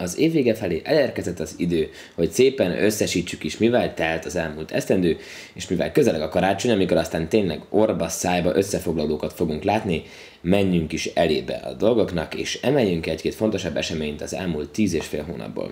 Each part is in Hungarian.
Az év vége felé elérkezett az idő, hogy szépen összesítsük is, mivel telt az elmúlt esztendő, és mivel közeleg a karácsony, amikor aztán tényleg orba szájba összefoglalókat fogunk látni, menjünk is elébe a dolgoknak, és emeljünk egy-két fontosabb eseményt az elmúlt 10,5 hónapból.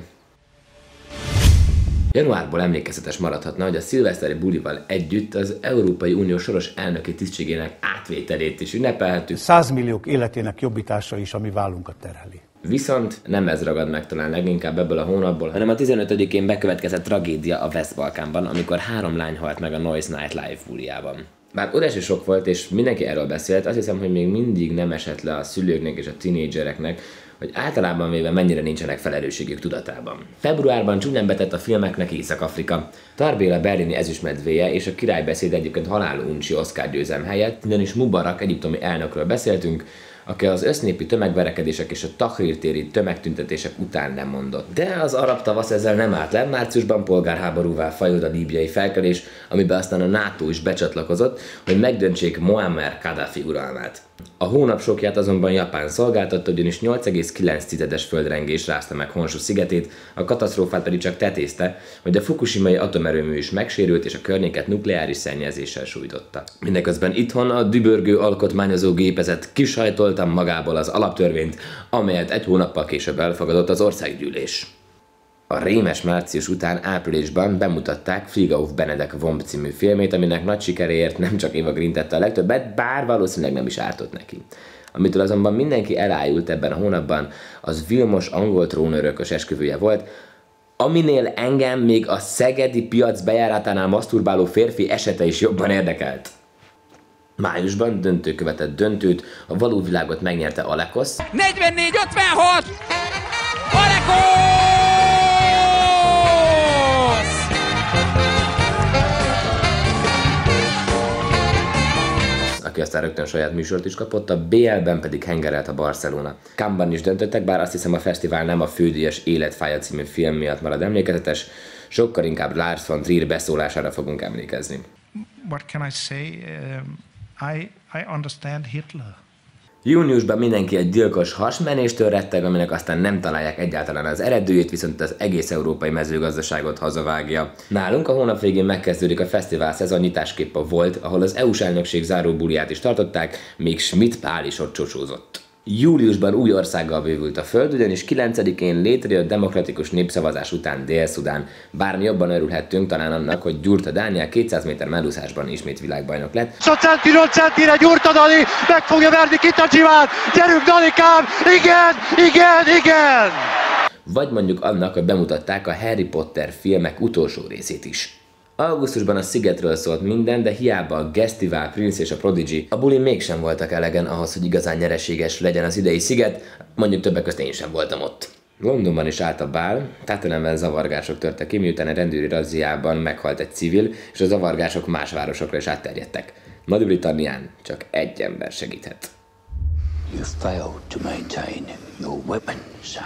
Januárból emlékezetes maradhatna, hogy a szilveszteri bulival együtt az Európai Unió soros elnöki tisztségének átvételét is ünnepelhetük. 100 milliók életének jobbítása is, ami vállunkat terheli. Viszont nem ez ragad meg talán leginkább ebből a hónapból, hanem a 15-én bekövetkezett tragédia a West-Balkánban, amikor 3 lány halt meg a Noise Night Live bulijában. Bár óriási sok volt, és mindenki erről beszélt, azt hiszem, hogy még mindig nem esett le a szülőknek és a tinédzsereknek, hogy általában véve mennyire nincsenek felelősségük tudatában. Februárban csúnyán betett a filmeknek Észak-Afrika. Tarbéla berlini ezüstmedvéje és a királybeszéd egyébként haláluncsi Oscar győzelem helyett, ugyanis Mubarak egyiptomi elnökről beszéltünk, aki az össznépi tömegverekedések és a Tahrir téri tömegtüntetések után nem mondott. De az arab tavasz ezzel nem állt le, márciusban polgárháborúvá fajult a líbiai felkelés, amiben aztán a NATO is becsatlakozott, hogy megdöntsék Muammar Kadhafi uralmát. A hónap sokját azonban Japán szolgáltatta, ugyanis 8,9-es földrengés rázta meg Honshu szigetét, a katasztrófát pedig csak tetézte, hogy a fukushimai atomerőmű is megsérült és a környéket nukleáris szennyezéssel sújtotta. Mindeközben itthon a dübörgő alkotmányozó gépezet kisajtolta magából az alaptörvényt, amelyet egy hónappal később elfogadott az országgyűlés. A rémes március után áprilisban bemutatták Flieg auf Benedek Womb című filmét, aminek nagy sikeréért nem csak Eva Green tette a legtöbbet, bár valószínűleg nem is ártott neki. Amitől azonban mindenki elájult ebben a hónapban, az Vilmos angol trónörökös esküvője volt, aminél engem még a szegedi piac bejáratánál maszturbáló férfi esete is jobban érdekelt. Májusban döntő követett döntőt, a való világot megnyerte Alekos. 44-56! Alekos! Aki aztán rögtön saját műsort is kapott, a BL-ben pedig hengerelt a Barcelona. Cannesban is döntöttek, bár azt hiszem a fesztivál nem a fődíjas Életfája című film miatt marad emlékezetes, sokkal inkább Lars von Trier beszólására fogunk emlékezni. What can I say? I understand Hitler. Júniusban mindenki egy gyilkos hasmenéstől retteg, aminek aztán nem találják egyáltalán az eredőjét, viszont az egész európai mezőgazdaságot hazavágja. Nálunk a hónap végén megkezdődik a fesztivál szezon, nyitásképp a Volt, ahol az EU-s elnökség záró buliát is tartották, még Schmidt Pál is ott csocsózott. Júliusban új országgal bővült a föld, ugyanis 9-én létrejött demokratikus népszavazás után Dél-Szudán. Bármi jobban örülhettünk talán annak, hogy Gyurta Dániel 200 méter mellúszásban ismét világbajnok lett. Centire Gyurta Dani, meg fogja verni Kitacsivát, gyerünk Danikám, igen! Vagy mondjuk annak, hogy bemutatták a Harry Potter filmek utolsó részét is. Augusztusban a Szigetről szólt minden, de hiába a Gestival, Prince és a Prodigy, a bulin mégsem voltak elegen ahhoz, hogy igazán nyereséges legyen az idei sziget, mondjuk többek közt én sem voltam ott. Londonban is állt a bál, Tottenhamben zavargások törtek ki, miután a rendőri razziában meghalt egy civil, és a zavargások más városokra is átterjedtek. Nagy-Britannián csak egy ember segíthet. You failed to maintain your weapon, son.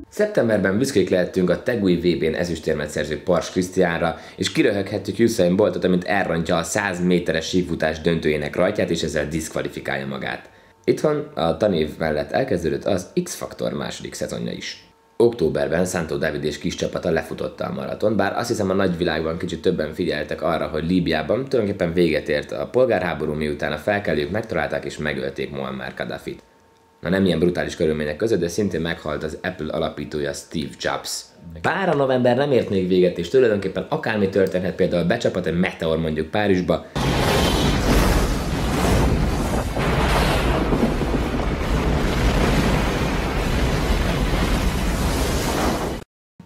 Szeptemberben büszkék lehettünk a Tegui VB-n ezüstérmet szerző Pars Krisztiánra, és kiröhöghettük Usain Boltot, amint elrontja a 100 méteres síkfutás döntőjének rajtját, és ezzel diszkvalifikálja magát. Itthon a tanév mellett elkezdődött az X-Faktor második szezonja is. Októberben Szántó Dávid és kis csapata lefutotta a maraton, bár azt hiszem a nagyvilágban kicsit többen figyeltek arra, hogy Líbiában tulajdonképpen véget ért a polgárháború, miután a felkelők megtalálták és megölték Muammar Kadhafit. Na nem ilyen brutális körülmények között, de szintén meghalt az Apple alapítója Steve Jobs. Bár a november nem ért még véget, és tulajdonképpen akármi történhet, például becsapat egy meteor mondjuk Párizsba,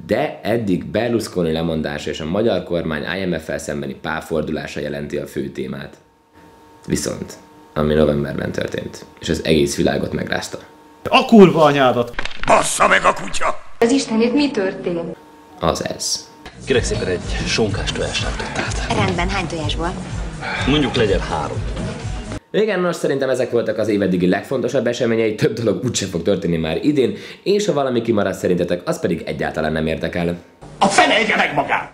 de eddig Berlusconi lemondása és a magyar kormány IMF-fel szembeni pálfordulása jelenti a fő témát. Viszont ami novemberben történt, és az egész világot megrázta. A kurva anyádat! Bassza meg a kutya! Az Istenét mi történt? Az ez. Kérek szépen egy sonkás tojáslátottát. Rendben, hány tojásból? Mondjuk legyen 3. Igen, most szerintem ezek voltak az év eddigi legfontosabb eseményei, több dolog úgyse fog történni már idén, és ha valami kimarad szerintetek, az pedig egyáltalán nem érdekel. A fene egye meg magát!